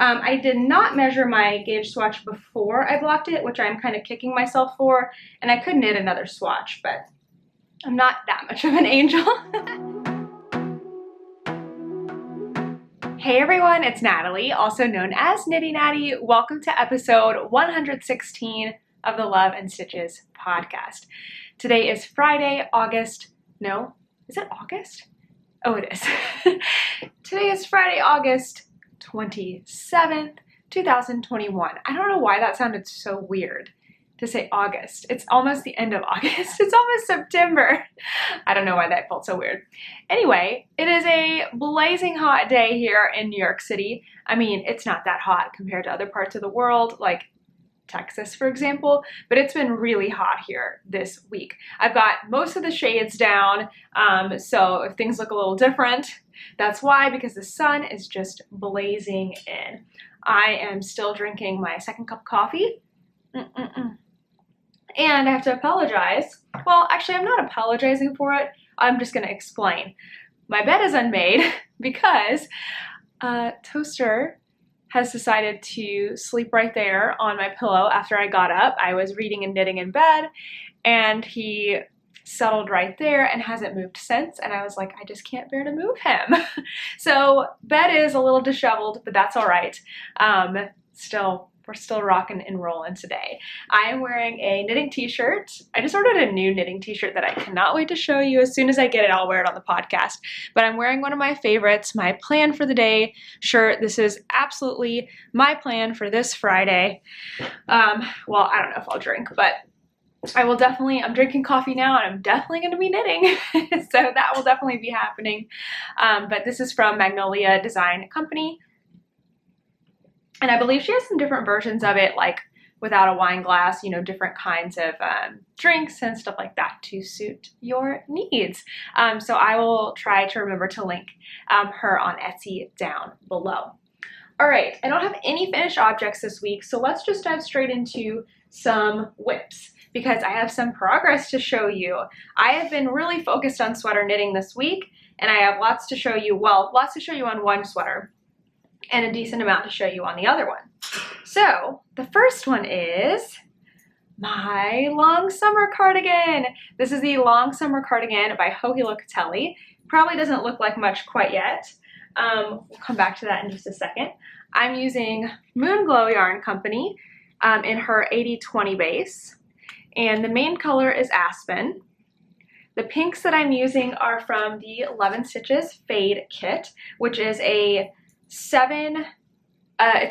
I did not measure my gauge swatch before I blocked it, which I'm kind of kicking myself for, and I could knit another swatch, but I'm not that much of an angel. Hey everyone, it's Natalie, also known as Knitty Natty. Welcome to episode 116 of the Love and Stitches podcast. Today is Friday, no, is it August? Oh, it is. Today is Friday, August 27th, 2021. I don't know why that sounded so weird to say August. It's almost the end of August. It's almost September. I don't know why that felt so weird. Anyway, it is a blazing hot day here in New York City. I mean, it's not that hot compared to other parts of the world, like Texas, for example, but it's been really hot here this week. I've got most of the shades down, so if things look a little different, that's why, because the sun is just blazing in. I am still drinking my second cup of coffee. And I have to apologize. Well, actually, I'm not apologizing for it. I'm just going to explain. My bed is unmade because Toaster has decided to sleep right there on my pillow after I got up. I was reading and knitting in bed, and he settled right there and hasn't moved since, and I was like, I just can't bear to move him. So bed is a little disheveled, but that's all right. We're still rocking and rolling today. I am wearing a knitting t-shirt. I just ordered a new knitting t-shirt that I cannot wait to show you. As soon as I get it, I'll wear it on the podcast. But I'm wearing one of my favorites, my plan for the day shirt. This is absolutely my plan for this Friday. Well, I don't know if I'll drink, but I'm drinking coffee now, and I'm definitely going to be knitting. So that will definitely be happening. But this is from Magnolia Design Company. And I believe she has some different versions of it, like without a wine glass, you know, different kinds of drinks and stuff like that to suit your needs. So I will try to remember to link her on Etsy down below. All right, I don't have any finished objects this week, so let's just dive straight into some whips because I have some progress to show you. I have been really focused on sweater knitting this week, and I have lots to show you, lots to show you on one sweater, and a decent amount to show you on the other one. So the first one is my long summer cardigan. This is the long summer cardigan by Hohi Locatelli. Probably doesn't look like much quite yet. We'll come back to that in just a second. I'm using Moonglow Yarn Company in her 80/20 base, and the main color is Aspen. The pinks that I'm using are from the Love and Stitches Fade Kit, which is it's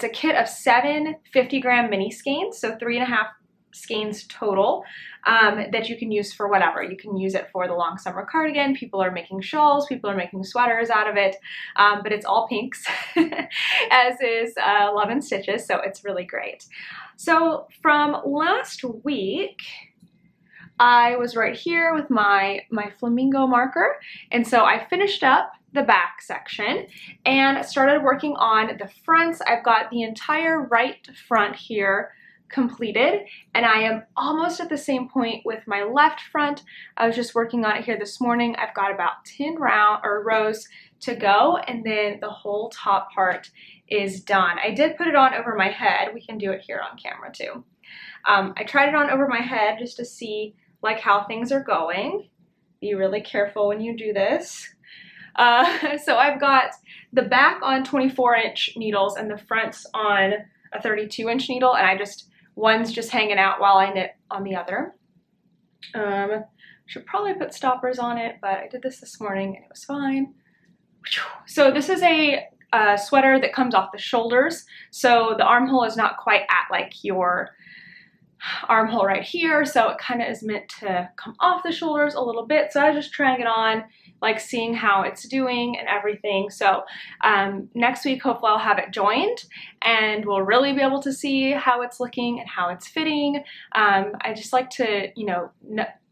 a kit of 7 50-gram mini skeins, so 3.5 skeins total, that you can use for whatever. You can use it for the long summer cardigan. People are making shawls, people are making sweaters out of it, but it's all pinks, as is Love and Stitches, so it's really great. So from last week, I was right here with my flamingo marker, and so I finished up the back section and started working on the fronts. I've got the entire right front here completed, and I am almost at the same point with my left front. I was just working on it here this morning. I've got about 10 rows to go, and then the whole top part is done. I did put it on over my head. We can do it here on camera too. I tried it on over my head just to see like how things are going. Be really careful when you do this. So I've got the back on 24-inch needles and the fronts on a 32-inch needle, and one's just hanging out while I knit on the other. Should probably put stoppers on it, but I did this morning and it was fine. So this is a sweater that comes off the shoulders, so the armhole is not quite at like your armhole right here, so it kind of is meant to come off the shoulders a little bit. So I was just trying it on, like seeing how it's doing and everything. So next week hopefully I'll have it joined and we'll really be able to see how it's looking and how it's fitting. I just like to, you know,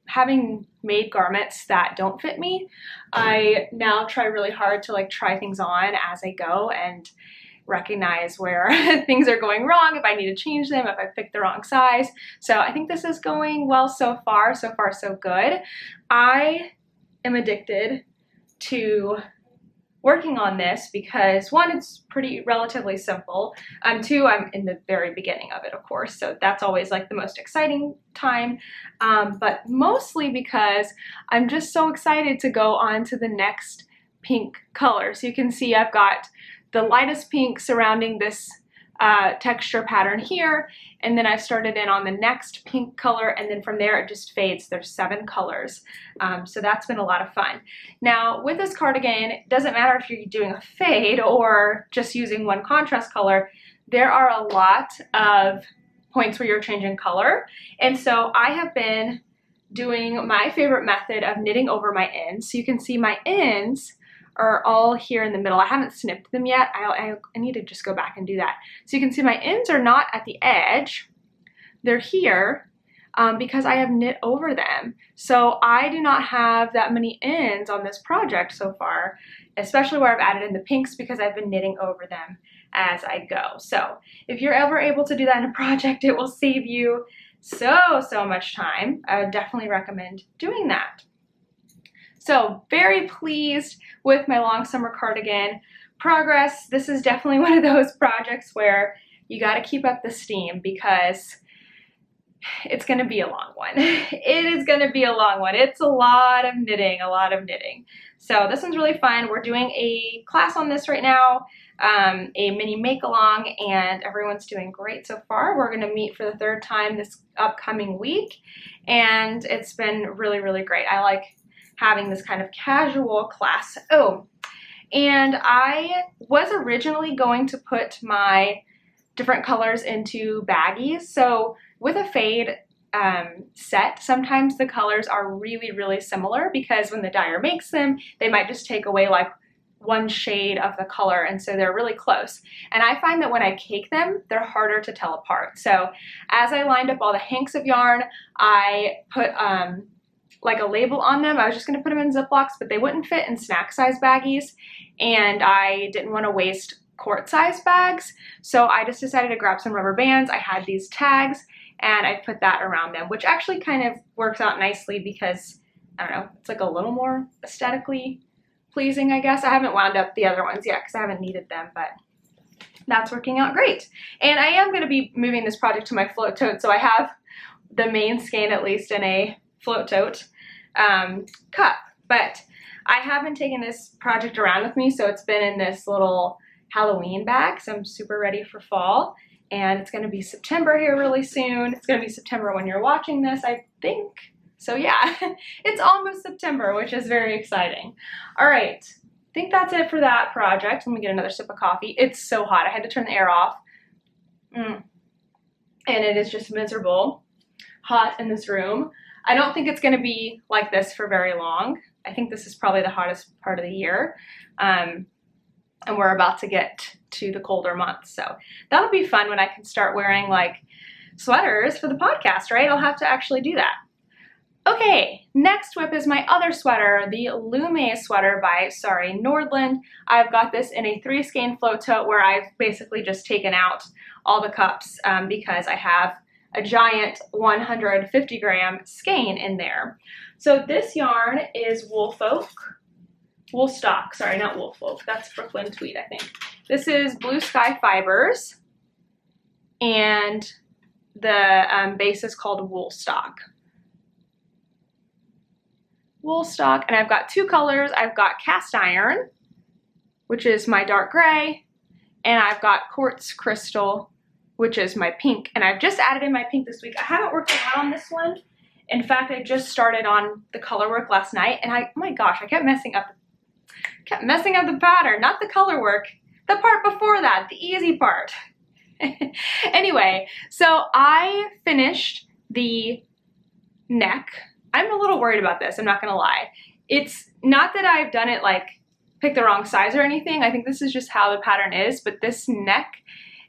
having made garments that don't fit me, I now try really hard to like try things on as I go and recognize where things are going wrong, if I need to change them, if I picked the wrong size. So I think this is going well so far so good. I am addicted to working on this because one, it's pretty relatively simple. Two, I'm in the very beginning of it, of course, so that's always like the most exciting time. But mostly because I'm just so excited to go on to the next pink color. So you can see I've got the lightest pink surrounding this texture pattern here, and then I started in on the next pink color, and then from there it just fades. There's 7 colors, so that's been a lot of fun. Now with this cardigan, it doesn't matter if you're doing a fade or just using one contrast color, there are a lot of points where you're changing color, and so I have been doing my favorite method of knitting over my ends. So you can see my ends are all here in the middle. I haven't snipped them yet. I need to just go back and do that. So you can see my ends are not at the edge. They're here because I have knit over them. So I do not have that many ends on this project so far, especially where I've added in the pinks because I've been knitting over them as I go. So if you're ever able to do that in a project, it will save you so much time. I would definitely recommend doing that. So very pleased with my long summer cardigan progress. This is definitely one of those projects where you got to keep up the steam because it's going to be a long one. It is going to be a long one. It's a lot of knitting, So this one's really fun. We're doing a class on this right now, a mini make-along, and everyone's doing great so far. We're going to meet for the 3rd time this upcoming week, and it's been really great. I like having this kind of casual class. Oh, and I was originally going to put my different colors into baggies. So with a fade set, sometimes the colors are really similar because when the dyer makes them, they might just take away like one shade of the color, and so they're really close. And I find that when I cake them, they're harder to tell apart. So as I lined up all the hanks of yarn, I put like a label on them. I was just going to put them in Ziplocs, but they wouldn't fit in snack size baggies, and I didn't want to waste quart size bags, so I just decided to grab some rubber bands. I had these tags and I put that around them, which actually kind of works out nicely because, I don't know, it's like a little more aesthetically pleasing, I guess. I haven't wound up the other ones yet because I haven't needed them, but that's working out great. And I am going to be moving this project to my float tote, so I have the main skein at least in a float tote cup, but I haven't taken this project around with me, so it's been in this little Halloween bag, so I'm super ready for fall, and it's going to be September here really soon. It's going to be September when you're watching this, I think. So yeah, it's almost September, which is very exciting. All right, I think that's it for that project. Let me get another sip of coffee. It's so hot. I had to turn the air off, and it is just miserable hot in this room. I don't think it's going to be like this for very long. I think this is probably the hottest part of the year, and we're about to get to the colder months, so that'll be fun when I can start wearing like sweaters for the podcast, right? I'll have to actually do that. Okay, next whip is my other sweater, the Lume sweater by Nordland. I've got this in a 3 skein float tote where I've basically just taken out all the cups because I have a giant 150 gram skein in there. So this yarn is Woolstock, sorry, not Woolfolk, that's Brooklyn Tweed, I think. This is Blue Sky Fibers, and the base is called Woolstock. Woolstock, and I've got 2 colors. I've got Cast Iron, which is my dark gray, and I've got Quartz Crystal, which is my pink, and I've just added in my pink this week. I haven't worked a lot on this one. In fact, I just started on the color work last night, and oh my gosh, I kept messing up the pattern, not the color work, the part before that, the easy part. Anyway, so I finished the neck. I'm a little worried about this, I'm not gonna lie. It's not that I've done it like pick the wrong size or anything. I think this is just how the pattern is, but this neck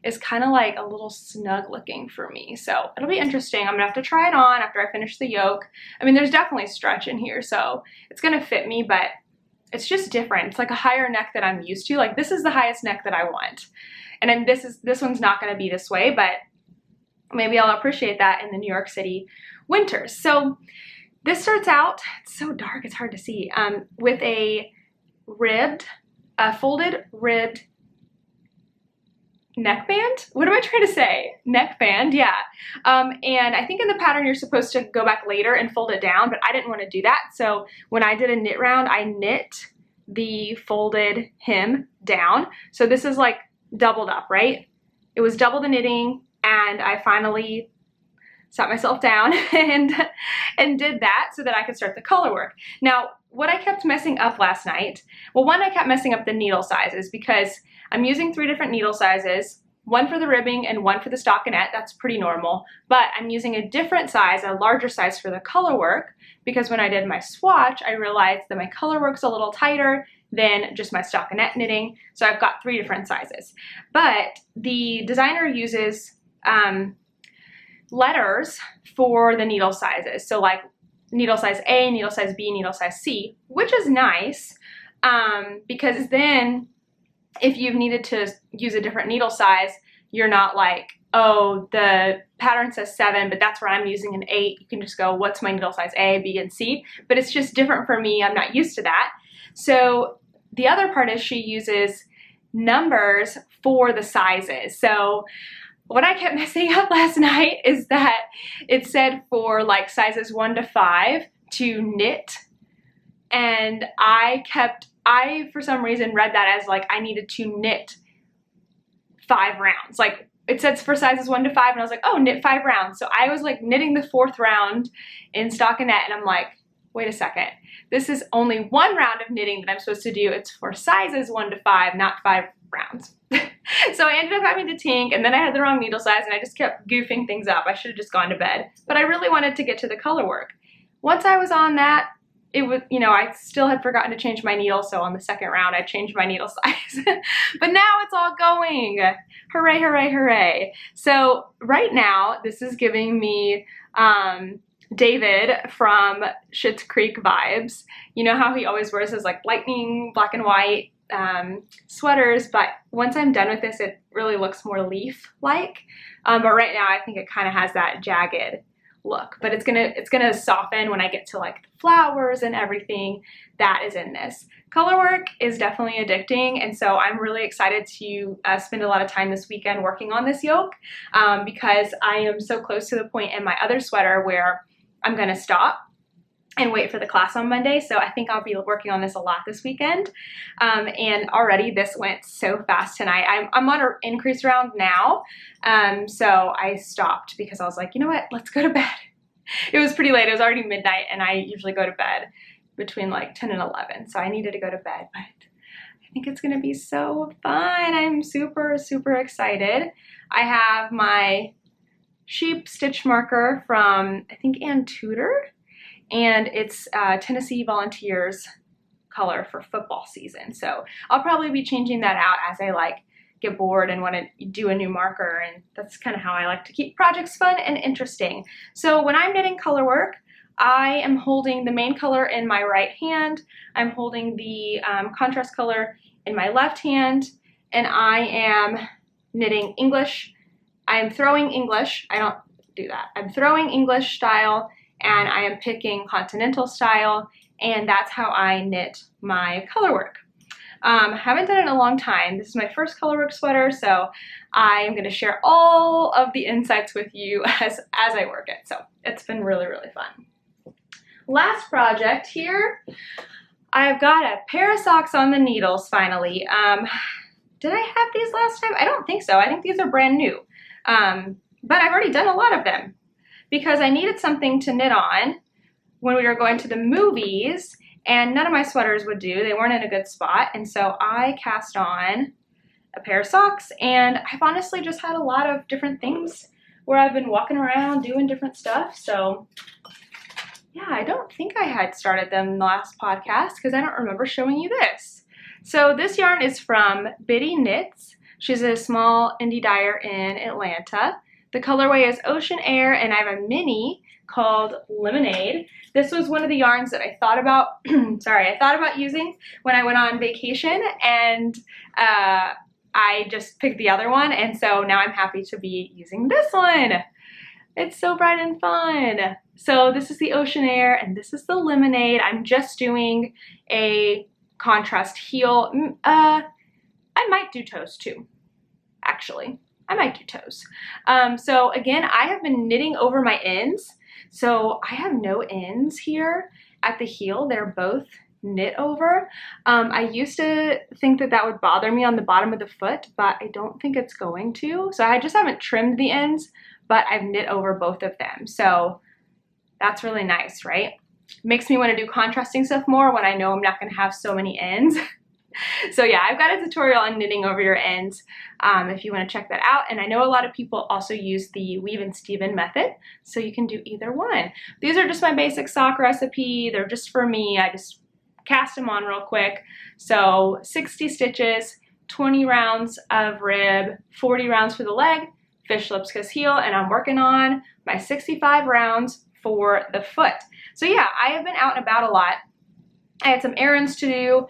is kind of like a little snug looking for me. So it'll be interesting. I'm gonna have to try it on after I finish the yoke. I mean, there's definitely stretch in here, so it's gonna fit me, but it's just different. It's like a higher neck that I'm used to. Like this is the highest neck that I want. And then this one's not gonna be this way, but maybe I'll appreciate that in the New York City winters. So this starts out, it's so dark, it's hard to see, with a ribbed a folded ribbed neckband. What am I trying to say? Neckband, yeah. And I think in the pattern you're supposed to go back later and fold it down, but I didn't want to do that. So when I did a knit round, I knit the folded hem down. So this is like doubled up, right? It was double the knitting, and I finally sat myself down and did that so that I could start the color work. Now, what I kept messing up last night, well, one, I kept messing up the needle sizes because I'm using 3 different needle sizes, one for the ribbing and one for the stockinette. That's pretty normal, but I'm using a different size, a larger size for the color work, because when I did my swatch, I realized that my color work's a little tighter than just my stockinette knitting. So I've got 3 different sizes, but the designer uses letters for the needle sizes. So like needle size A, needle size B, needle size C, which is nice because then if you've needed to use a different needle size, you're not like, oh, the pattern says 7, but that's where I'm using an 8. You can just go, what's my needle size A, B, and C? But it's just different for me. I'm not used to that. So the other part is she uses numbers for the sizes. So what I kept messing up last night is that it said for like sizes 1 to 5 to knit, and I for some reason read that as like I needed to knit 5 rounds. Like it says for sizes 1 to 5, and I was like, oh, knit 5 rounds. So I was like knitting the 4th round in stockinette, and I'm like, wait a second, this is only 1 round of knitting that I'm supposed to do. It's for sizes 1 to 5, not 5 rounds. So I ended up having to tink, and then I had the wrong needle size, and I just kept goofing things up. I should have just gone to bed, but I really wanted to get to the color work. Once I was on that, it was, you know, I still had forgotten to change my needle, so on the 2nd round I changed my needle size. But now it's all going. Hooray, hooray, hooray. So right now, this is giving me David from Schitt's Creek vibes. You know how he always wears his like lightning black and white sweaters, but once I'm done with this, it really looks more leaf-like. But right now, I think it kind of has that jagged look, but it's gonna soften when I get to like the flowers and everything that is in this. Color work is definitely addicting, and so I'm really excited to spend a lot of time this weekend working on this yoke because I am so close to the point in my other sweater where I'm gonna stop and wait for the class on Monday. So I think I'll be working on this a lot this weekend. And already this went so fast tonight. I'm on an increase round now. So I stopped because I was like, you know what, let's go to bed. It was pretty late. It was already midnight, and I usually go to bed between like 10 and 11. So I needed to go to bed, but I think it's gonna be so fun. I'm super, super excited. I have my sheep stitch marker from, I think, Ann Tudor. And it's Tennessee Volunteers color for football season. So I'll probably be changing that out as I like get bored and want to do a new marker, and that's kind of how I like to keep projects fun and interesting. So when I'm knitting color work, I am holding the main color in my right hand, I'm holding the contrast color in my left hand, and I am knitting English. I'm throwing English, I don't do that, I'm throwing English style, and I am picking continental style, and that's how I knit my color work. Haven't done it in a long time. This is my first color work sweater, so I am going to share all of the insights with you as I work it. So it's been really, really fun. Last project here, I've got a pair of socks on the needles finally. Did I have these last time? I don't think so. I think these are brand new, but I've already done a lot of them, because I needed something to knit on when we were going to the movies, and none of my sweaters would do. They weren't in a good spot, and so I cast on a pair of socks, and I've honestly just had a lot of different things where I've been walking around doing different stuff. So yeah, I don't think I had started them in the last podcast because I don't remember showing you this. So this yarn is from Biddy Knits. She's a small indie dyer in Atlanta. The colorway is Ocean Air, and I have a mini called Lemonade. This was one of the yarns that I thought about, I thought about using when I went on vacation, and I just picked the other one, and so now I'm happy to be using this one. It's so bright and fun. So this is the Ocean Air, and this is the Lemonade. I'm just doing a contrast heel. I might do toes too, actually. I might do toes. So again, I have been knitting over my ends. So I have no ends here at the heel. They're both knit over. I used to think that that would bother me on the bottom of the foot, but I don't think it's going to. So I just haven't trimmed the ends, but I've knit over both of them. So that's really nice, right? Makes me want to do contrasting stuff more when I know I'm not going to have so many ends. So yeah, I've got a tutorial on knitting over your ends if you want to check that out. And I know a lot of people also use the Weave and Steven method, so you can do either one. These are just my basic sock recipe. They're just for me. I just cast them on real quick. So 60 stitches, 20 rounds of rib, 40 rounds for the leg, fish lips kiss heel, and I'm working on my 65 rounds for the foot. So yeah, I have been out and about a lot. I had some errands to do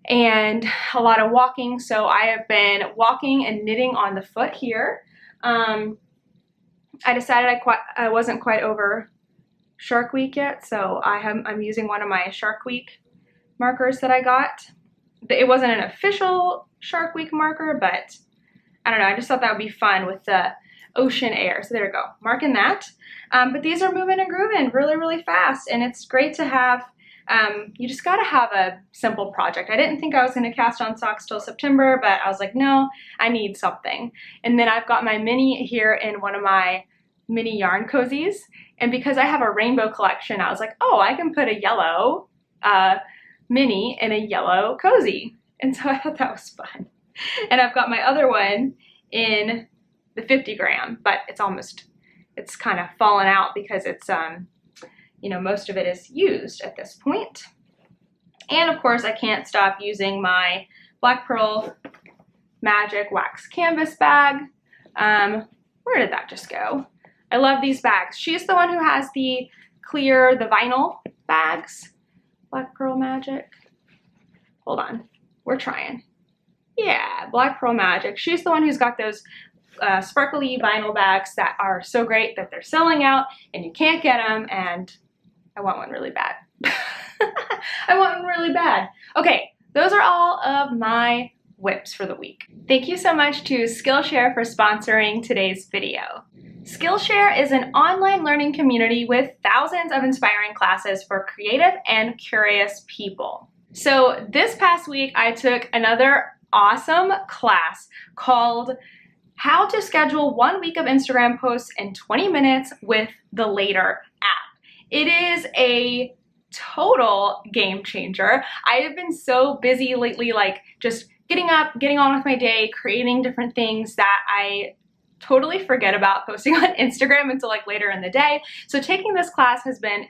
and a lot of walking, so I have been walking and knitting on the foot here. I decided I wasn't quite over Shark Week yet, so I'm using one of my Shark Week markers that I got. It wasn't an official Shark Week marker, but I don't know, I just thought that would be fun with the ocean air. So there we go, marking that. But these are moving and grooving really, really fast, and it's great to have. You just got to have a simple project. I didn't think I was going to cast on socks till September, but I was like, no, I need something. And then I've got my mini here in one of my mini yarn cozies. And because I have a rainbow collection, I was like, oh, I can put a yellow mini in a yellow cozy. And so I thought that was fun. And I've got my other one in the 50 gram, but it's kind of fallen out because it's, you know, most of it is used at this point. And of course, I can't stop using my Black Pearl Magic Wax Canvas bag. Where did that just go? I love these bags. She's the one who has the clear, the vinyl bags. Black Pearl Magic. Hold on, we're trying. Yeah, Black Pearl Magic. She's the one who's got those sparkly vinyl bags that are so great that they're selling out and you can't get them, and I want one really bad. I want one really bad. Okay, those are all of my whips for the week. Thank you so much to Skillshare for sponsoring today's video. Skillshare is an online learning community with thousands of inspiring classes for creative and curious people. So this past week, I took another awesome class called How to Schedule 1 Week of Instagram Posts in 20 Minutes with the Later app. It is a total game changer. I have been so busy lately, like just getting up, getting on with my day, creating different things that I totally forget about posting on Instagram until like later in the day. So taking this class has been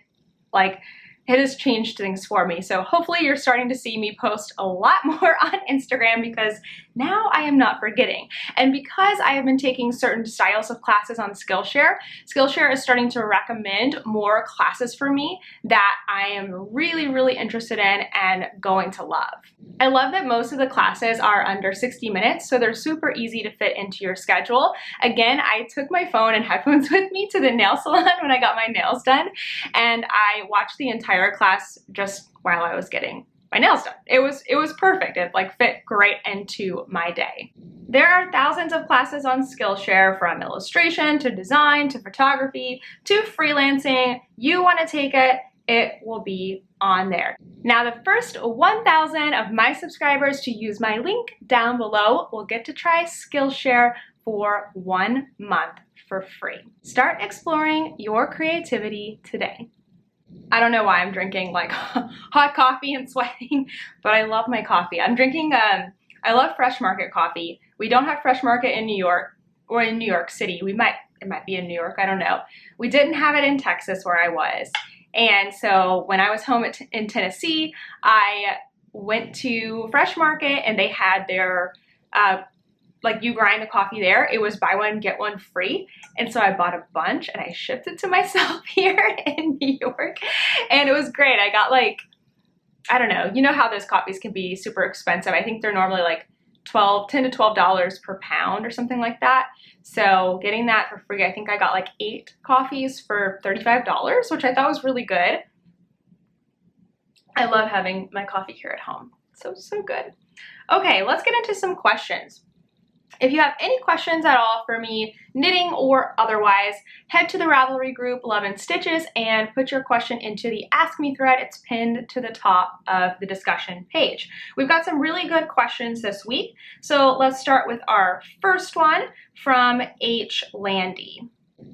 like, it has changed things for me. So hopefully you're starting to see me post a lot more on Instagram because now I am not forgetting. And because I have been taking certain styles of classes on Skillshare, Skillshare is starting to recommend more classes for me that I am really, really interested in and going to love. I love that most of the classes are under 60 minutes, so they're super easy to fit into your schedule. Again, I took my phone and headphones with me to the nail salon when I got my nails done, and I watched the entire class just while I was getting my nails done. It was perfect. It like fit great into my day. There are thousands of classes on Skillshare, from illustration to design to photography to freelancing. You want to take it, it will be on there. Now the first 1,000 of my subscribers to use my link down below will get to try Skillshare for 1 month for free. Start exploring your creativity today. I don't know why I'm drinking like hot coffee and sweating, but I love my coffee. I'm drinking, I love Fresh Market coffee. We don't have Fresh Market in New York or in New York City. It might be in New York, I don't know. We didn't have it in Texas where I was. And so when I was home in Tennessee, I went to Fresh Market and they had their, like you grind the coffee there. It was buy one, get one free. And so I bought a bunch and I shipped it to myself here in New York. And it was great. I got like, I don't know, you know how those coffees can be super expensive. I think they're normally like $10 to $12 per pound or something like that. So getting that for free, I think I got like 8 coffees for $35, which I thought was really good. I love having my coffee here at home. So good. Okay, let's get into some questions. If you have any questions at all for me, knitting or otherwise, head to the Ravelry group Love and Stitches and put your question into the Ask Me thread. It's pinned to the top of the discussion page. We've got some really good questions this week, so let's start with our first one from H. Landy.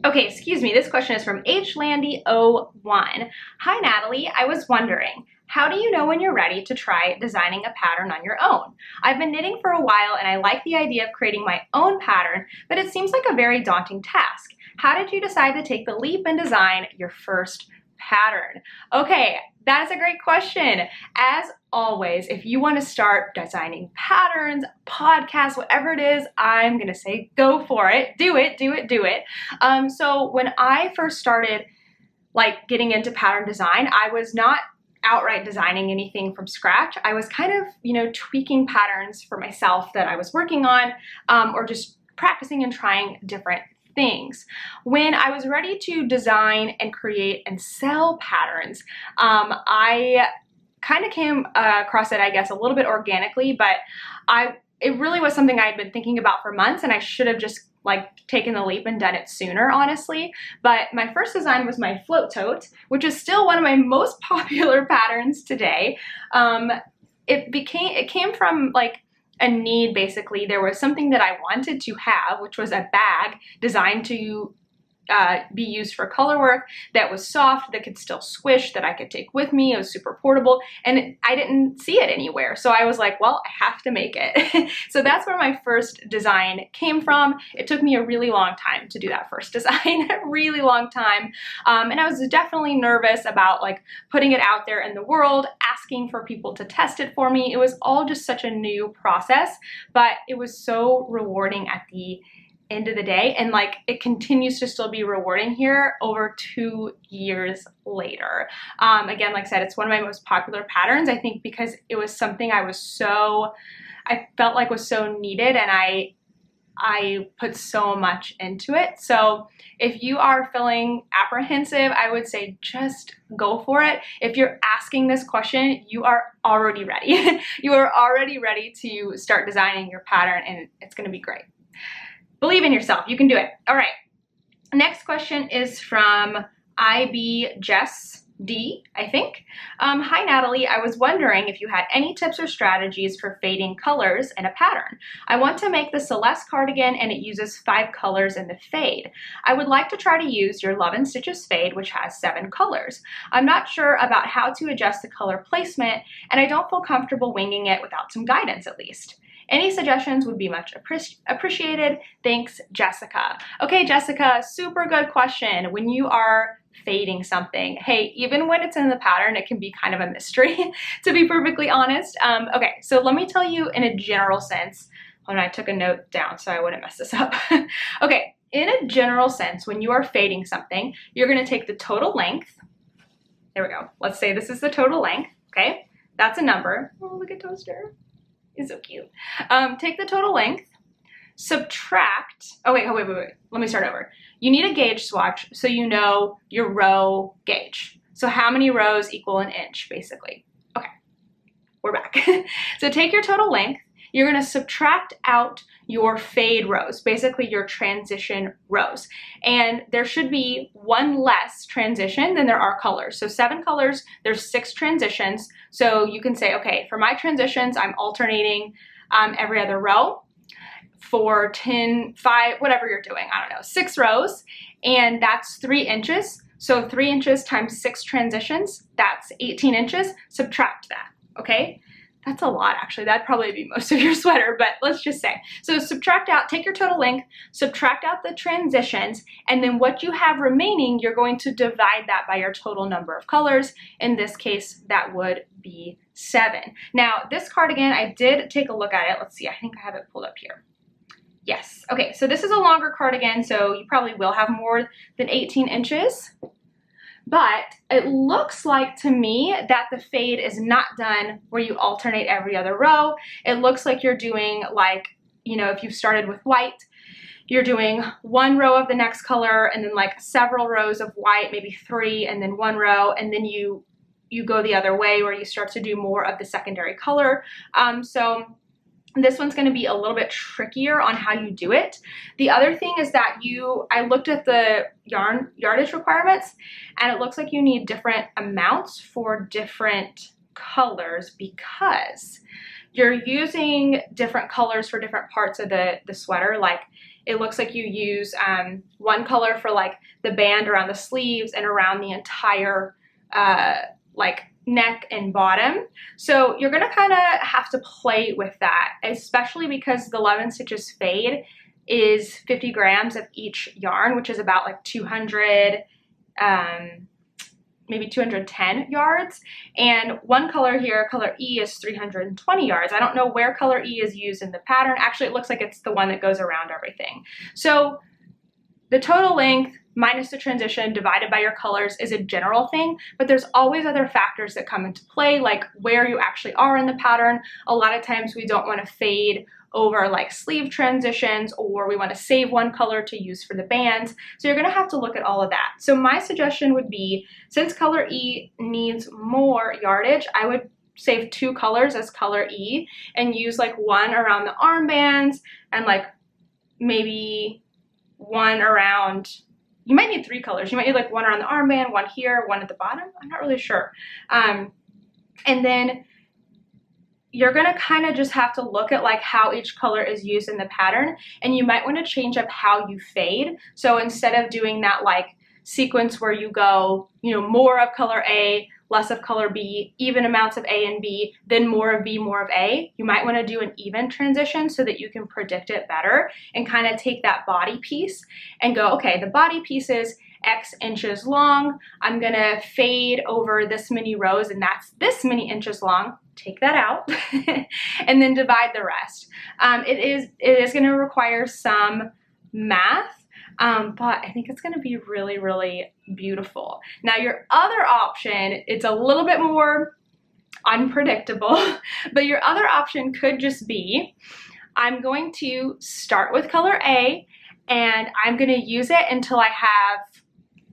Okay, excuse me, this question is from H. Landy 01. Hi Natalie, I was wondering, how do you know when you're ready to try designing a pattern on your own? I've been knitting for a while and I like the idea of creating my own pattern, but it seems like a very daunting task. How did you decide to take the leap and design your first pattern? Okay, that is a great question. As always, if you want to start designing patterns, podcasts, whatever it is, I'm gonna say go for it. Do it, do it, do it. So when I first started getting into pattern design, I was not outright designing anything from scratch. I was kind of, tweaking patterns for myself that I was working on, or just practicing and trying different things. When I was ready to design and create and sell patterns, I kind of came across it, I guess, a little bit organically, but it really was something I had been thinking about for months, and I should have just taken the leap and done it sooner, honestly. But my first design was my float tote, which is still one of my most popular patterns today. It came from a need, basically. There was something that I wanted to have, which was a bag designed to be used for color work that was soft, that could still squish, that I could take with me. It was super portable, and I didn't see it anywhere. So I was like, well, I have to make it. So that's where my first design came from. It took me a really long time to do that first design, a really long time. And I was definitely nervous about putting it out there in the world, asking for people to test it for me. It was all just such a new process, but it was so rewarding at the end of the day, and it continues to still be rewarding here over 2 years later. Again, like I said, it's one of my most popular patterns, I think, because it was something I felt like was so needed, and I put so much into it. So if you are feeling apprehensive, I would say just go for it. If you're asking this question, you are already ready. You are already ready to start designing your pattern, and it's going to be great. Believe in yourself. You can do it. All right. Next question is from IB Jess D, I think. Hi, Natalie. I was wondering if you had any tips or strategies for fading colors in a pattern. I want to make the Celeste cardigan, and it uses 5 colors in the fade. I would like to try to use your Love and Stitches fade, which has 7 colors. I'm not sure about how to adjust the color placement, and I don't feel comfortable winging it without some guidance, at least. Any suggestions would be much appreciated. Thanks, Jessica. Okay, Jessica, super good question. When you are fading something, hey, even when it's in the pattern, it can be kind of a mystery, to be perfectly honest. Okay, so let me tell you in a general sense. Hold on, I took a note down so I wouldn't mess this up. Okay, in a general sense, when you are fading something, you're gonna take the total length. There we go. Let's say this is the total length, okay? That's a number. Oh, look at Toaster. He's so cute. Take the total length, subtract, wait. Let me start over. You need a gauge swatch so you know your row gauge. So how many rows equal an inch, basically. Okay, we're back. So take your total length. You're gonna subtract out your fade rows, basically your transition rows. And there should be 1 less transition than there are colors. So 7 colors, there's 6 transitions. So you can say, okay, for my transitions, I'm alternating every other row for 10, 5, whatever you're doing, I don't know, 6 rows, and that's 3 inches. So 3 inches times 6 transitions, that's 18 inches. Subtract that, okay? That's a lot, actually. That'd probably be most of your sweater, but let's just say. So subtract out, take your total length, subtract out the transitions, and then what you have remaining, you're going to divide that by your total number of colors. In this case, that would be 7. Now, this cardigan, I did take a look at it. Let's see, I think I have it pulled up here. Yes, okay, so this is a longer cardigan, so you probably will have more than 18 inches. But it looks like to me that the fade is not done where you alternate every other row. It looks like you're doing if you've started with white, you're doing 1 row of the next color and then several rows of white, maybe 3, and then 1 row, and then you you go the other way where you start to do more of the secondary color. So this one's going to be a little bit trickier on how you do it. The other thing is that I looked at the yarn yardage requirements, and it looks like you need different amounts for different colors because you're using different colors for different parts of the sweater. Like it looks like you use one color for like the band around the sleeves and around the entire like neck and bottom. So you're gonna kind of have to play with that, especially because the Love and Stitches fade is 50 grams of each yarn, which is about like 200, maybe 210 yards. And one color here, color E, is 320 yards. I don't know where color E is used in the pattern. Actually, it looks like it's the one that goes around everything. So the total length minus the transition divided by your colors is a general thing, but there's always other factors that come into play, like where you actually are in the pattern. A lot of times we don't want to fade over like sleeve transitions, or we want to save one color to use for the bands. So you're going to have to look at all of that. So my suggestion would be, since color E needs more yardage, I would save 2 colors as color E and use like one around the armbands and like maybe one around, you might need 3 colors. You might need like one around the armband, one here, one at the bottom. I'm not really sure. And then you're gonna kind of just have to look at like how each color is used in the pattern, and you might want to change up how you fade. So instead of doing that like sequence where you go, you know, more of color A, less of color B, even amounts of A and B, then more of B, more of A, you might want to do an even transition so that you can predict it better and kind of take that body piece and go, okay, the body piece is X inches long. I'm gonna fade over this many rows, and that's this many inches long. Take that out and then divide the rest. It is going to require some math, but I think it's going to be really, really beautiful. Now your other option, it's a little bit more unpredictable, but your other option could just be, I'm going to start with color A and I'm going to use it until I have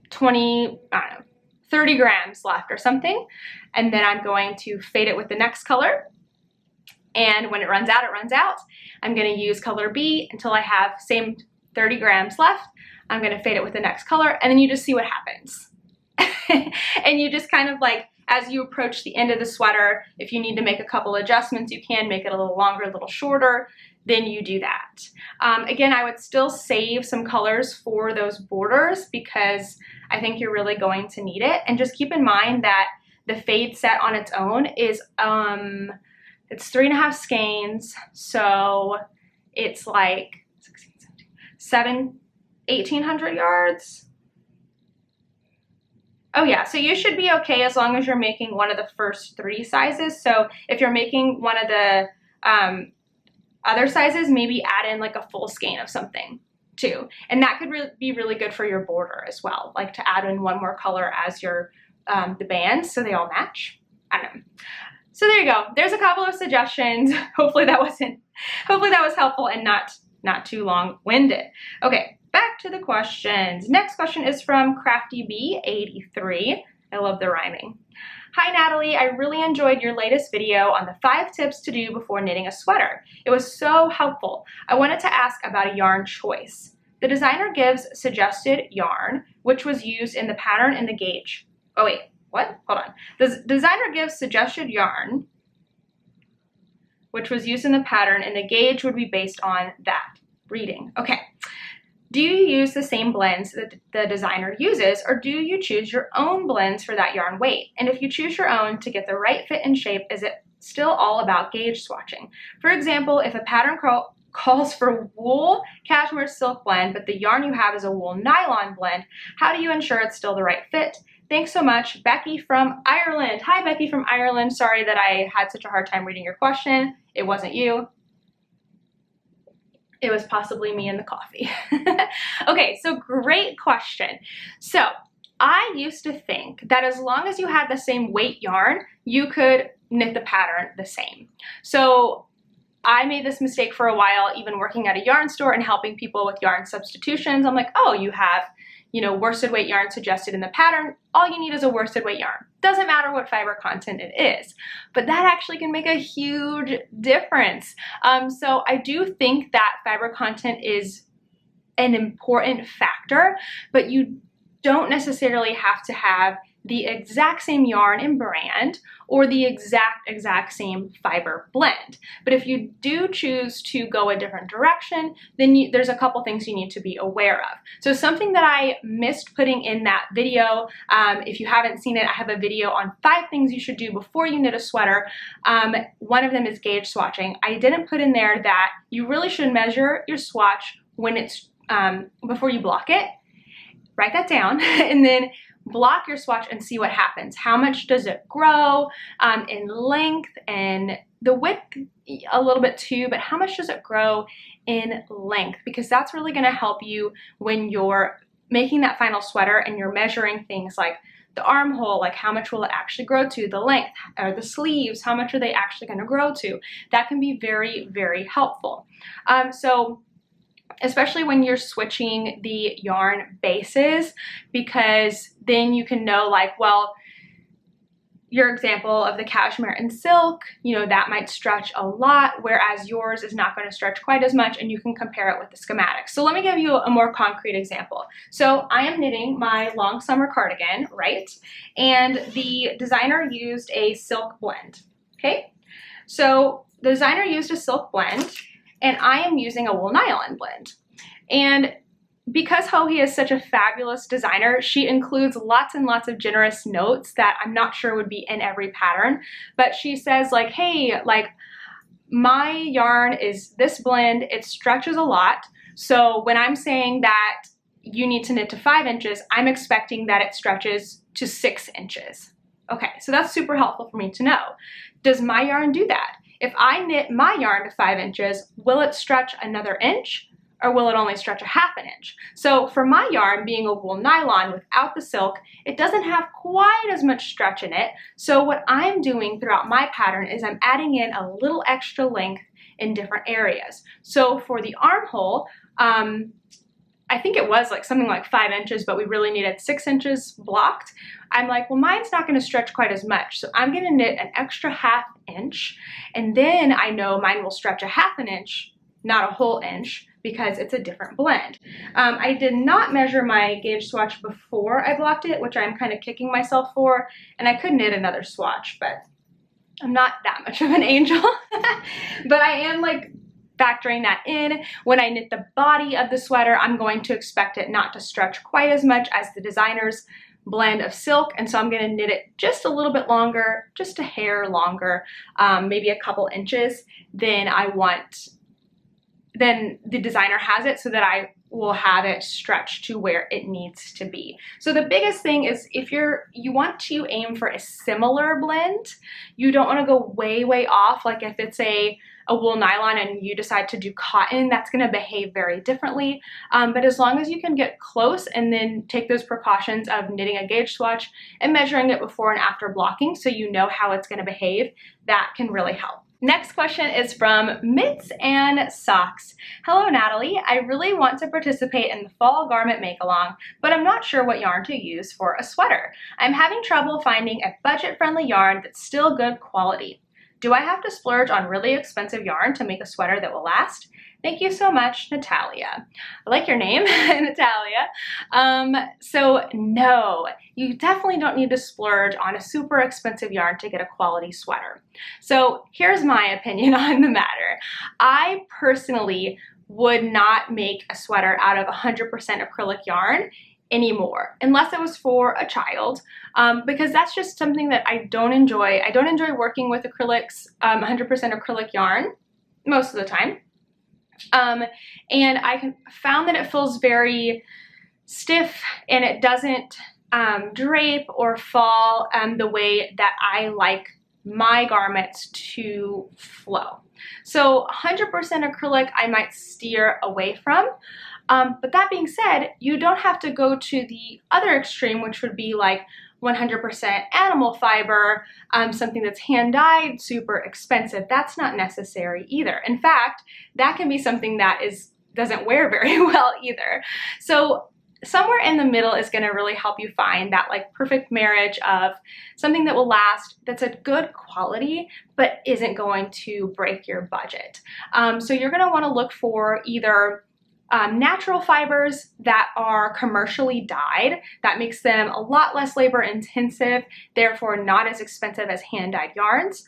20, I don't know, 30 grams left or something. And then I'm going to fade it with the next color. And when it runs out, it runs out. I'm going to use color B until I have same 30 grams left. I'm going to fade it with the next color, and then you just see what happens. And you just kind of like, as you approach the end of the sweater, if you need to make a couple adjustments, you can make it a little longer, a little shorter, then you do that. Again, I would still save some colors for those borders because I think you're really going to need it. And just keep in mind that the fade set on its own is, it's 3.5 skeins, so it's like 1,800 yards. Oh yeah, so you should be okay as long as you're making one of the first 3 sizes. So if you're making one of the other sizes, maybe add in like a full skein of something too. And that could be really good for your border as well, like to add in one more color as your the bands so they all match. I don't know. So there you go. There's a couple of suggestions. Hopefully that was helpful and not too long-winded. Okay, back to the questions. Next question is from CraftyB83. I love the rhyming. Hi Natalie, I really enjoyed your latest video on the 5 tips to do before knitting a sweater. It was so helpful. I wanted to ask about a yarn choice. The designer gives suggested yarn, which was used in the pattern in the gauge. Oh wait, what? Hold on. The designer gives suggested yarn, which was used in the pattern, and the gauge would be based on that reading. Okay. Do you use the same blends that the designer uses, or do you choose your own blends for that yarn weight? And if you choose your own to get the right fit and shape, is it still all about gauge swatching? For example, if a pattern calls for wool cashmere silk blend, but the yarn you have is a wool nylon blend, how do you ensure it's still the right fit? Thanks so much, Becky from Ireland. Hi, Becky from Ireland. Sorry that I had such a hard time reading your question. It wasn't you. It was possibly me and the coffee. Okay, so great question. So I used to think that as long as you had the same weight yarn, you could knit the pattern the same. So I made this mistake for a while, even working at a yarn store and helping people with yarn substitutions. I'm like, oh, you have, you know, worsted weight yarn suggested in the pattern. All you need is a worsted weight yarn. Doesn't matter what fiber content it is, but that actually can make a huge difference. So I do think that fiber content is an important factor, but you don't necessarily have to have the exact same yarn and brand or the exact same fiber blend. But if you do choose to go a different direction, then there's a couple things you need to be aware of. So something that I missed putting in that video, if you haven't seen it, I have a video on 5 things you should do before you knit a sweater. One of them is gauge swatching. I didn't put in there that you really should measure your swatch when it's before you block it. Write that down and then block your swatch and see what happens. How much does it grow in length and the width a little bit too, but how much does it grow in length? Because that's really going to help you when you're making that final sweater and you're measuring things like the armhole, like how much will it actually grow to, the length, or the sleeves, how much are they actually going to grow to? That can be very, very helpful. So especially when you're switching the yarn bases, because then you can know, like, well, your example of the cashmere and silk, you know, that might stretch a lot, whereas yours is not going to stretch quite as much, and you can compare it with the schematics. So let me give you a more concrete example. So I am knitting my long summer cardigan, right? And the designer used a silk blend, okay? So the designer used a silk blend, and I am using a wool nylon blend. And because Joji is such a fabulous designer, she includes lots and lots of generous notes that I'm not sure would be in every pattern, but she says, like, hey, like, my yarn is this blend, it stretches a lot, so when I'm saying that you need to knit to 5 inches, I'm expecting that it stretches to 6 inches. Okay, so that's super helpful for me to know. Does my yarn do that? If I knit my yarn to 5 inches, will it stretch another inch, or will it only stretch a ½ inch? So for my yarn, being a wool nylon without the silk, it doesn't have quite as much stretch in it. So what I'm doing throughout my pattern is I'm adding in a little extra length in different areas. So for the armhole, I think it was like something like 5 inches, but we really needed 6 inches blocked. I'm like, well, mine's not gonna stretch quite as much, so I'm gonna knit an extra ½ inch, and then I know mine will stretch a ½ inch, not a whole inch, because it's a different blend. I did not measure my gauge swatch before I blocked it, which I'm kind of kicking myself for, and I could knit another swatch, but I'm not that much of an angel. But I am like factoring that in. When I knit the body of the sweater, I'm going to expect it not to stretch quite as much as the designer's blend of silk, and so I'm going to knit it just a little bit longer, just a hair longer, maybe a couple inches than the designer has it, so that I will have it stretched to where it needs to be. So the biggest thing is, if you want to aim for a similar blend, you don't want to go way off. Like if it's a wool nylon and you decide to do cotton, that's going to behave very differently. But as long as you can get close and then take those precautions of knitting a gauge swatch and measuring it before and after blocking, so you know how it's going to behave, that can really help. Next question is from Mitts and Socks. Hello, Natalie. I really want to participate in the fall garment make-along, but I'm not sure what yarn to use for a sweater. I'm having trouble finding a budget-friendly yarn that's still good quality. Do I have to splurge on really expensive yarn to make a sweater that will last? Thank you so much, Natalia. I like your name, Natalia. So no, you definitely don't need to splurge on a super expensive yarn to get a quality sweater. So here's my opinion on the matter. I personally would not make a sweater out of 100% acrylic yarn anymore, unless it was for a child, because that's just something that I don't enjoy. I don't enjoy working with acrylics, 100% acrylic yarn most of the time. And I found that it feels very stiff, and it doesn't drape or fall the way that I like my garments to flow. So 100% acrylic I might steer away from. But that being said, you don't have to go to the other extreme, which would be like 100% animal fiber, something that's hand-dyed, super expensive. That's not necessary either. In fact, that can be something that doesn't wear very well either. So somewhere in the middle is going to really help you find that like perfect marriage of something that will last, that's a good quality, but isn't going to break your budget. So you're going to want to look for either natural fibers that are commercially dyed. That makes them a lot less labor intensive, therefore not as expensive as hand-dyed yarns,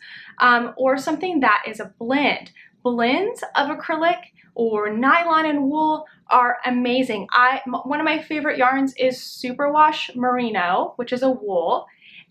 or something that is a blend. Blends of acrylic or nylon and wool are amazing. One of my favorite yarns is Superwash Merino, which is a wool,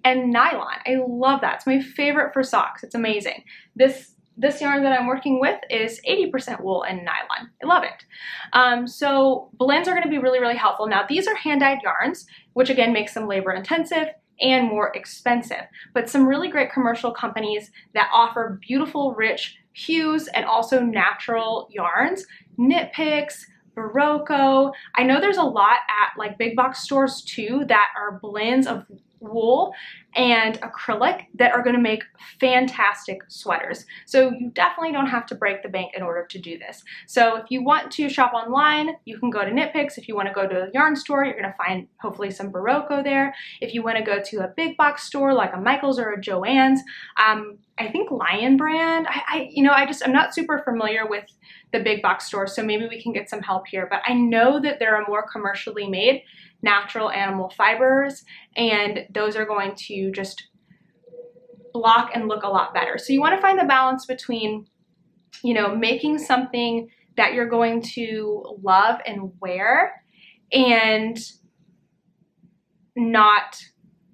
and nylon. I love that. It's my favorite for socks. It's amazing. This yarn that I'm working with is 80% wool and nylon. I love it. So blends are going to be really, really helpful. Now these are hand-dyed yarns, which again makes them labor intensive and more expensive, but some really great commercial companies that offer beautiful, rich hues and also natural yarns. Knit Picks, Barocco. I know there's a lot at like big box stores too that are blends of wool and acrylic that are going to make fantastic sweaters. So you definitely don't have to break the bank in order to do this. So if you want to shop online, you can go to Knit Picks. If you want to go to a yarn store, you're going to find hopefully some Barocco there. If you want to go to a big box store like a Michael's or a Joann's, I think Lion Brand, I'm not super familiar with the big box stores, so maybe we can get some help here, but I know that there are more commercially made natural animal fibers, and those are going to just block and look a lot better. So you want to find the balance between, making something that you're going to love and wear and not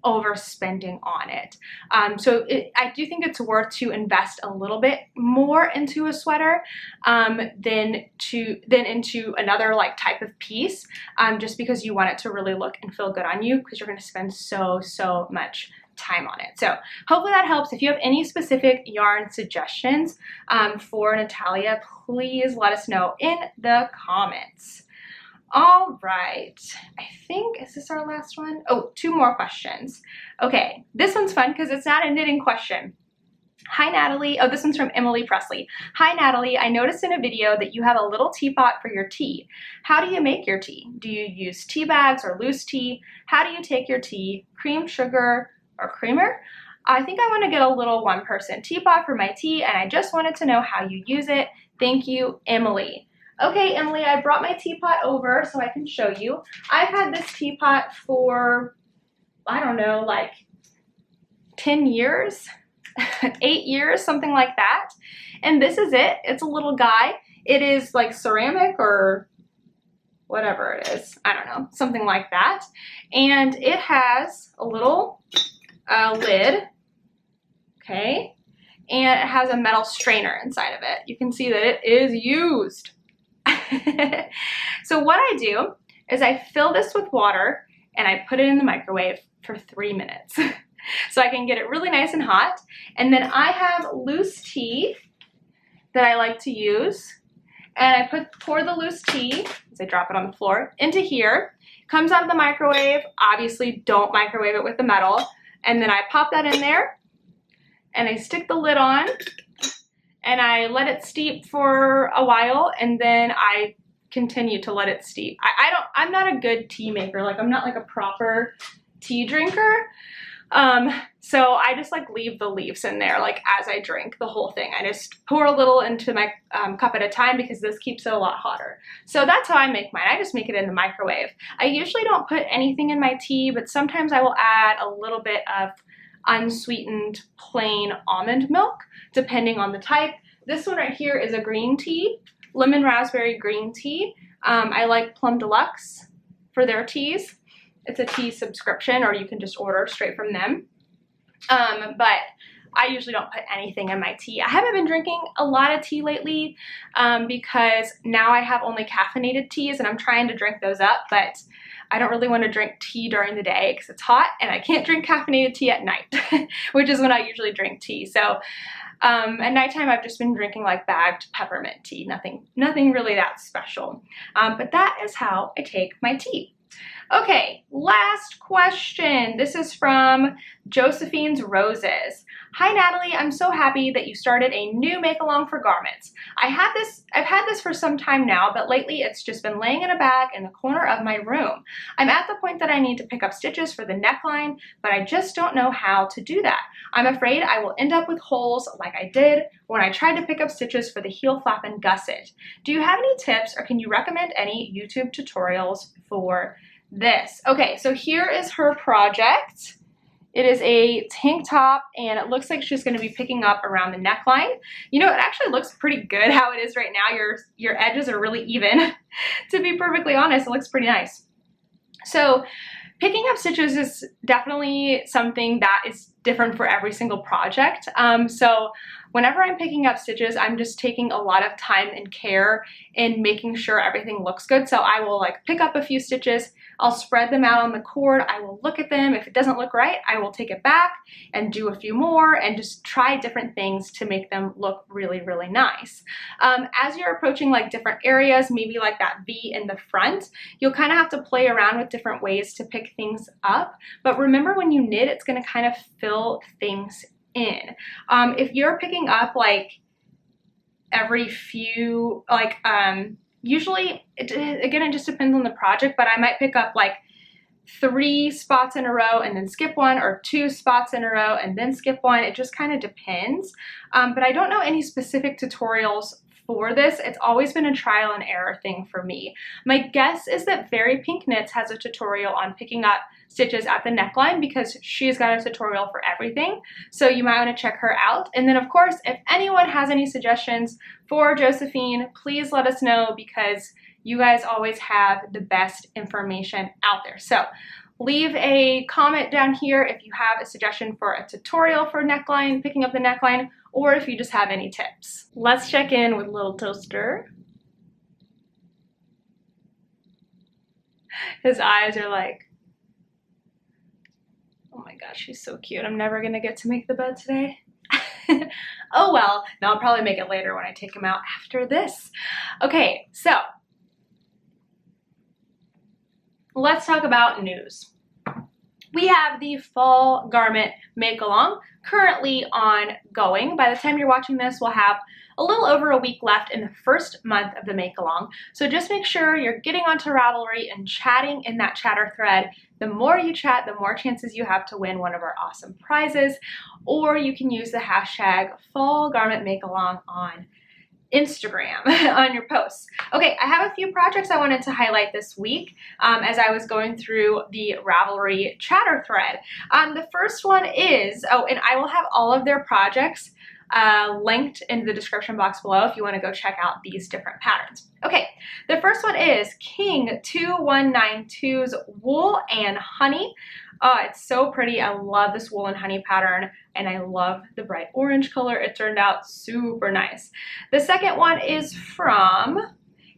overspending on it. I do think it's worth to invest a little bit more into a sweater than into another like type of piece, just because you want it to really look and feel good on you, because you're going to spend so much time on it. So hopefully that helps. If you have any specific yarn suggestions for Natalia, please let us know in the comments. All right, I think, is this our last one? Oh, 2 more questions. Okay, this one's fun because it's not a knitting question. Hi, Natalie. Oh, this one's from Emily Presley. Hi, Natalie. I noticed in a video that you have a little teapot for your tea. How do you make your tea? Do you use tea bags or loose tea? How do you take your tea? Cream, sugar, or creamer? I think I want to get a little one-person teapot for my tea, and I just wanted to know how you use it. Thank you, Emily. Okay, Emily, I brought my teapot over so I can show you. I've had this teapot for, I don't know, like 10 years, 8 years, something like that. And this is it. It's a little guy. It is like ceramic or whatever it is. I don't know, something like that. And it has a little lid, okay? And it has a metal strainer inside of it. You can see that it is used. So what I do is I fill this with water and I put it in the microwave for 3 minutes so I can get it really nice and hot. And then I have loose tea that I like to use, and I pour the loose tea, as I drop it on the floor, into here. Comes out of the microwave. Obviously don't microwave it with the metal. And then I pop that in there and I stick the lid on and I let it steep for a while, and then I continue to let it steep. I'm not a good tea maker. Like, I'm not like a proper tea drinker. So I just like leave the leaves in there, like as I drink the whole thing. I just pour a little into my cup at a time because this keeps it a lot hotter. So that's how I make mine. I just make it in the microwave. I usually don't put anything in my tea, but sometimes I will add a little bit of unsweetened plain almond milk, depending on the type. This one right here is a green tea, lemon raspberry green tea. I like Plum Deluxe for their teas. It's a tea subscription, or you can just order straight from them. But I usually don't put anything in my tea. I haven't been drinking a lot of tea lately because now I have only caffeinated teas, and I'm trying to drink those up, but I don't really want to drink tea during the day because it's hot, and I can't drink caffeinated tea at night, which is when I usually drink tea. So at nighttime, I've just been drinking like bagged peppermint tea, nothing really that special. But that is how I take my tea. Okay, last question. This is from Josephine's Roses. Hi Natalie, I'm so happy that you started a new make-along for garments. I've had this for some time now, but lately it's just been laying in a bag in the corner of my room. I'm at the point that I need to pick up stitches for the neckline, but I just don't know how to do that. I'm afraid I will end up with holes like I did when I tried to pick up stitches for the heel flap and gusset. Do you have any tips or can you recommend any YouTube tutorials for this? Okay, so here is her project. It is a tank top and it looks like she's going to be picking up around the neckline. You know, it actually looks pretty good how it is right now. Your edges are really even. To be perfectly honest, it looks pretty nice. So picking up stitches is definitely something that is different for every single project. So whenever I'm picking up stitches, I'm just taking a lot of time and care in making sure everything looks good. So I will like pick up a few stitches, I'll spread them out on the cord, I will look at them. If it doesn't look right, I will take it back and do a few more and just try different things to make them look really, really nice. As you're approaching like different areas, maybe like that V in the front, you'll kind of have to play around with different ways to pick things up. But remember, when you knit, it's going to kind of fill things in. If you're picking up like every few, like usually, again, it just depends on the project, but I might pick up like 3 spots in a row and then skip one, or 2 spots in a row and then skip one. It just kind of depends. But I don't know any specific tutorials for this. It's always been a trial and error thing for me. My guess is that Very Pink Knits has a tutorial on picking up stitches at the neckline because she's got a tutorial for everything. So you might want to check her out. And then of course, if anyone has any suggestions for Josephine, please let us know because you guys always have the best information out there. So leave a comment down here if you have a suggestion for a tutorial for neckline, picking up the neckline, or if you just have any tips. Let's check in with Little Toaster. His eyes are like, oh my gosh, she's so cute. I'm never gonna get to make the bed today. Oh well, no, I'll probably make it later when I take him out after this. Okay, so let's talk about news. We have the fall garment make-along currently ongoing. By the time you're watching this, we'll have a little over a week left in the first month of the make-along. So just make sure you're getting onto Ravelry and chatting in that chatter thread. The more you chat, the more chances you have to win one of our awesome prizes. Or you can use the hashtag fall garment make-along on Instagram on your posts. Okay, I have a few projects I wanted to highlight this week as I was going through the Ravelry chatter thread. The first one is, and I will have all of their projects linked in the description box below if you want to go check out these different patterns. Okay, the first one is King 2192's Wool and Honey. Oh, it's so pretty. I love this wool and honey pattern, and I love the bright orange color. It turned out super nice. The second one is from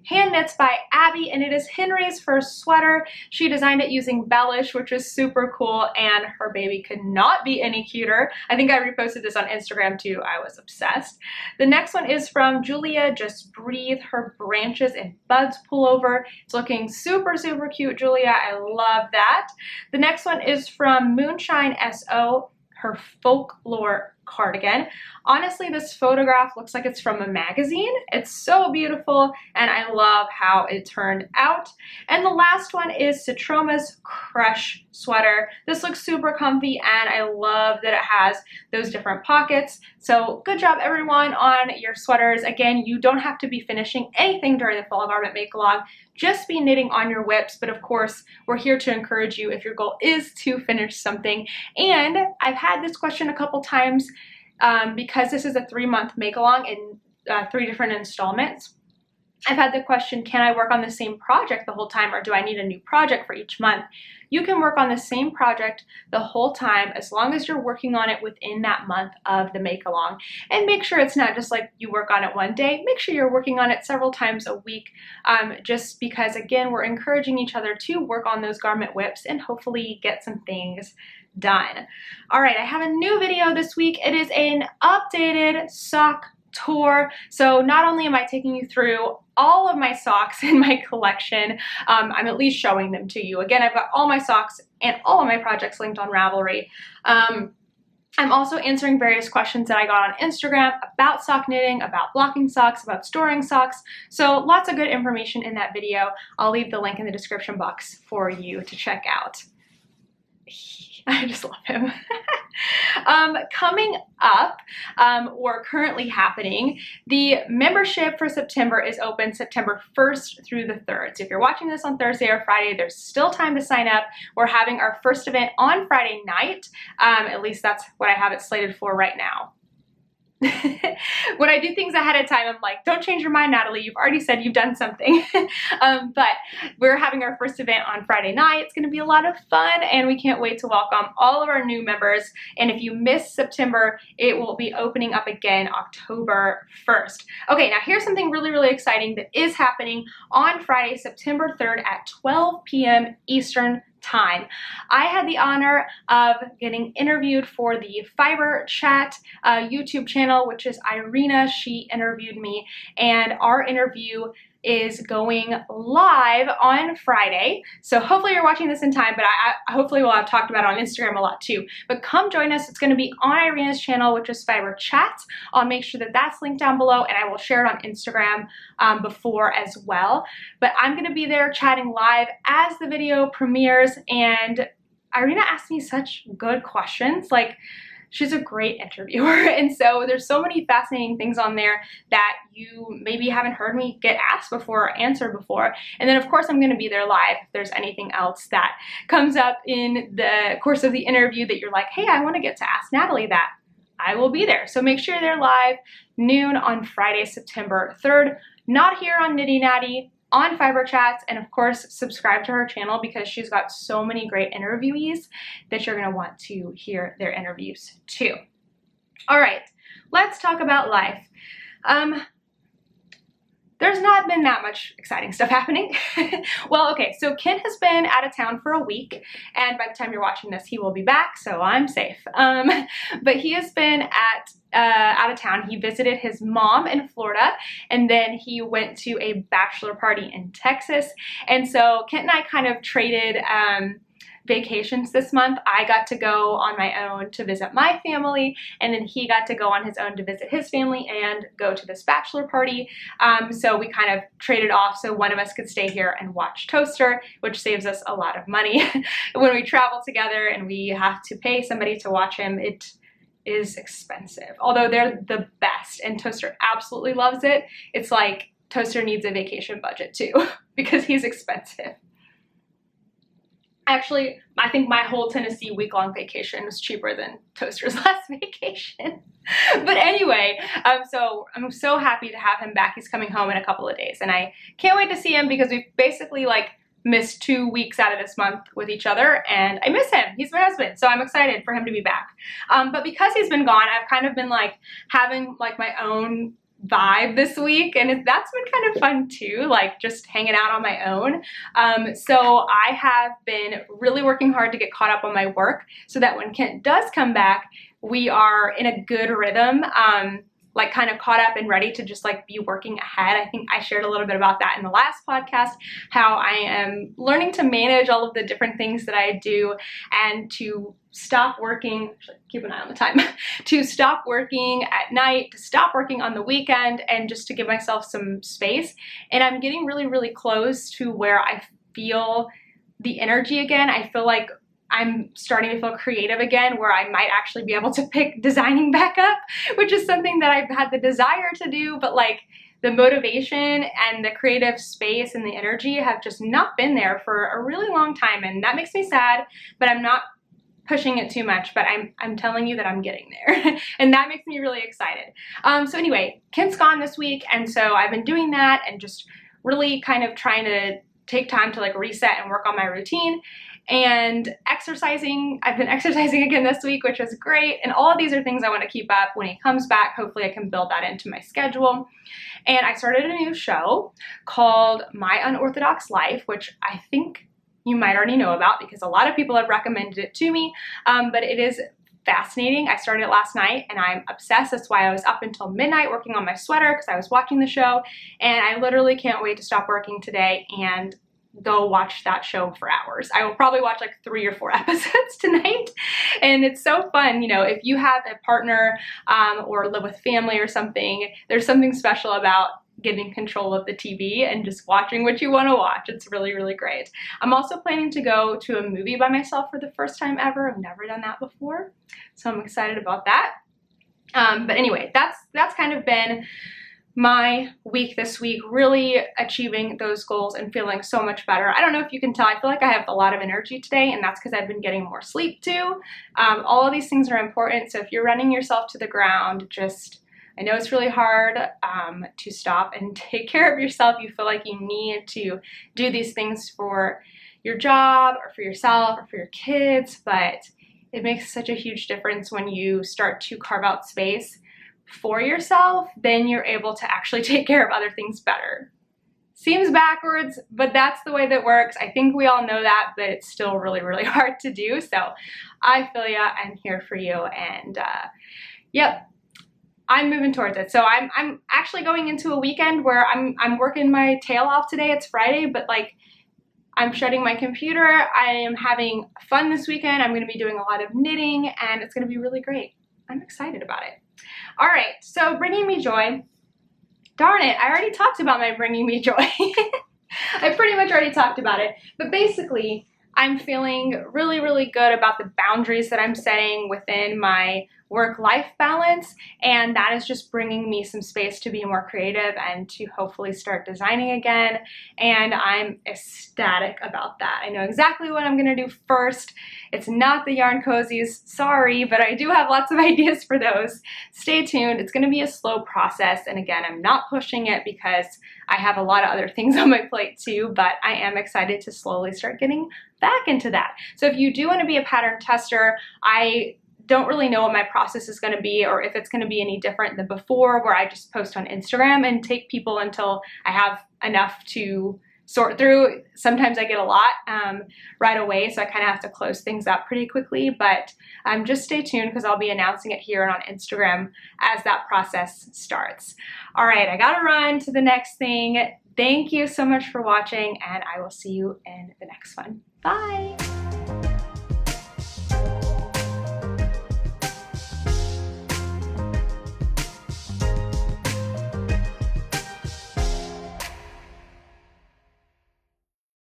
Hand Knits by Abby, and it is Henry's first sweater. She designed it using Bellish, which is super cool, and her baby could not be any cuter. I think I reposted this on Instagram too. I was obsessed. The next one is from Julia Just Breathe, her branches and buds pullover. It's looking super, super cute, Julia. I love that. The next one is from Moonshine SO, her folklore cardigan. Honestly, this photograph looks like it's from a magazine. It's so beautiful, and I love how it turned out. And the last one is Citroma's Crush sweater. This looks super comfy, and I love that it has those different pockets. So good job, everyone, on your sweaters. Again, you don't have to be finishing anything during the fall garment make-along. Just be knitting on your whips, but of course, we're here to encourage you if your goal is to finish something. And I've had this question a couple times because this is a 3-month make-along in 3 different installments. I've had the question, can I work on the same project the whole time, or do I need a new project for each month? You can work on the same project the whole time as long as you're working on it within that month of the make-along. And make sure it's not just like you work on it one day. Make sure you're working on it several times a week, just because, again, we're encouraging each other to work on those garment whips and hopefully get some things done. All right, I have a new video this week. It is an updated sock tour. So not only am I taking you through all of my socks in my collection, I'm at least showing them to you. Again, I've got all my socks and all of my projects linked on Ravelry. I'm also answering various questions that I got on Instagram about sock knitting, about blocking socks, about storing socks. So lots of good information in that video. I'll leave the link in the description box for you to check out. I just love him. Coming up, or currently happening, the membership for September is open September 1st through the 3rd. So if you're watching this on Thursday or Friday, there's still time to sign up. We're having our first event on Friday night. At least that's what I have it slated for right now. When I do things ahead of time, I'm like, don't change your mind, Natalie. You've already said you've done something. But we're having our first event on Friday night. It's going to be a lot of fun, and we can't wait to welcome all of our new members. And if you missed September, it will be opening up again October 1st. Okay, now here's something really, really exciting that is happening on Friday, September 3rd at 12 p.m. Eastern time. I had the honor of getting interviewed for the Fiber Chat YouTube channel, which is Irina. She interviewed me, and our interview is going live on Friday. So hopefully you're watching this in time, but I hopefully will have talked about it on Instagram a lot too. But come join us. It's going to be on Irina's channel, which is Fiber Chat. I'll make sure that that's linked down below, and I will share it on Instagram before as well. But I'm going to be there chatting live as the video premieres, and Irina asked me such good questions. Like, she's a great interviewer, and so there's so many fascinating things on there that you maybe haven't heard me get asked before or answered before. And then of course I'm going to be there live if there's anything else that comes up in the course of the interview that you're like, hey, I want to get to ask Natalie that. I will be there. So make sure you're there live noon on Friday, September 3rd. Not here on Knitty Natty, on Fiber Chats, and of course subscribe to her channel because she's got so many great interviewees that you're going to want to hear their interviews too. All right, let's talk about life. There's not been that much exciting stuff happening. Well, okay, so Kent has been out of town for a week, and by the time you're watching this, he will be back, so I'm safe. But he has been out of town. He visited his mom in Florida, and then he went to a bachelor party in Texas. And so Kent and I kind of traded vacations this month. I got to go on my own to visit my family, and then he got to go on his own to visit his family and go to this bachelor party. So we kind of traded off so one of us could stay here and watch Toaster, which saves us a lot of money. When we travel together and we have to pay somebody to watch him, it is expensive. Although they're the best and Toaster absolutely loves it, it's like Toaster needs a vacation budget too because he's expensive. Actually, I think my whole Tennessee week-long vacation was cheaper than Toaster's last vacation. But anyway, so I'm so happy to have him back. He's coming home in a couple of days, and I can't wait to see him because we've basically like missed 2 weeks out of this month with each other, and I miss him. He's my husband, so I'm excited for him to be back. But because he's been gone, I've kind of been like having like my own vibe this week, and that's been kind of fun too, like just hanging out on my own. So I have been really working hard to get caught up on my work so that when Kent does come back, we are in a good rhythm, like kind of caught up and ready to just like be working ahead. I think I shared a little bit about that in the last podcast, how I am learning to manage all of the different things that I do and to stop working, keep an eye on the time, to stop working at night, to stop working on the weekend, and just to give myself some space. And I'm getting really, really close to where I feel the energy again. I feel like I'm starting to feel creative again, where I might actually be able to pick designing back up, which is something that I've had the desire to do, but like the motivation and the creative space and the energy have just not been there for a really long time. And that makes me sad, but I'm not pushing it too much, but I'm telling you that I'm getting there. And that makes me really excited. So anyway, Kent's gone this week, and so I've been doing that and just really kind of trying to take time to like reset and work on my routine. And exercising, I've been exercising again this week, which is great. And all of these are things I want to keep up when he comes back. Hopefully I can build that into my schedule. And I started a new show called My Unorthodox Life, which I think you might already know about because a lot of people have recommended it to me. But it is fascinating. I started it last night and I'm obsessed. That's why I was up until midnight working on my sweater because I was watching the show, and I literally can't wait to stop working today and go watch that show for hours. I will probably watch like 3 or 4 episodes tonight, and it's so fun. You know, if you have a partner or live with family or something, there's something special about getting control of the TV and just watching what you want to watch. It's really, really great. I'm also planning to go to a movie by myself for the first time ever. I've never done that before, so I'm excited about that. But anyway, that's kind of been my week this week, really achieving those goals and feeling so much better. I don't know if you can tell, I feel like I have a lot of energy today, and that's because I've been getting more sleep too. All of these things are important, so if you're running yourself to the ground, I know it's really hard to stop and take care of yourself. You feel like you need to do these things for your job or for yourself or for your kids, but it makes such a huge difference when you start to carve out space for yourself. Then you're able to actually take care of other things better. Seems backwards, but that's the way that works. I think we all know that, but it's still really, really hard to do. So I feel ya, I'm here for you, and yep, I'm moving towards it. So I'm actually going into a weekend where I'm working my tail off today. It's Friday, but like I'm shutting my computer. I am having fun this weekend. I'm going to be doing a lot of knitting, and it's going to be really great. I'm excited about it. All right, so bringing me joy. Darn it, I already talked about my bringing me joy. I pretty much already talked about it, but basically I'm feeling really, really good about the boundaries that I'm setting within my work-life balance, and that is just bringing me some space to be more creative and to hopefully start designing again, and I'm ecstatic about that. I know exactly what I'm gonna do first. It's not the yarn cozies, sorry, but I do have lots of ideas for those. Stay tuned. It's gonna be a slow process, and again, I'm not pushing it because I have a lot of other things on my plate too, but I am excited to slowly start getting back into that. So if you do want to be a pattern tester, I don't really know what my process is going to be, or if it's going to be any different than before, where I just post on Instagram and take people until I have enough to sort through. Sometimes I get a lot right away, so I kind of have to close things up pretty quickly, but just stay tuned because I'll be announcing it here and on Instagram as that process starts. All right, I gotta run to the next thing. Thank you so much for watching, and I will see you in the next one. Bye!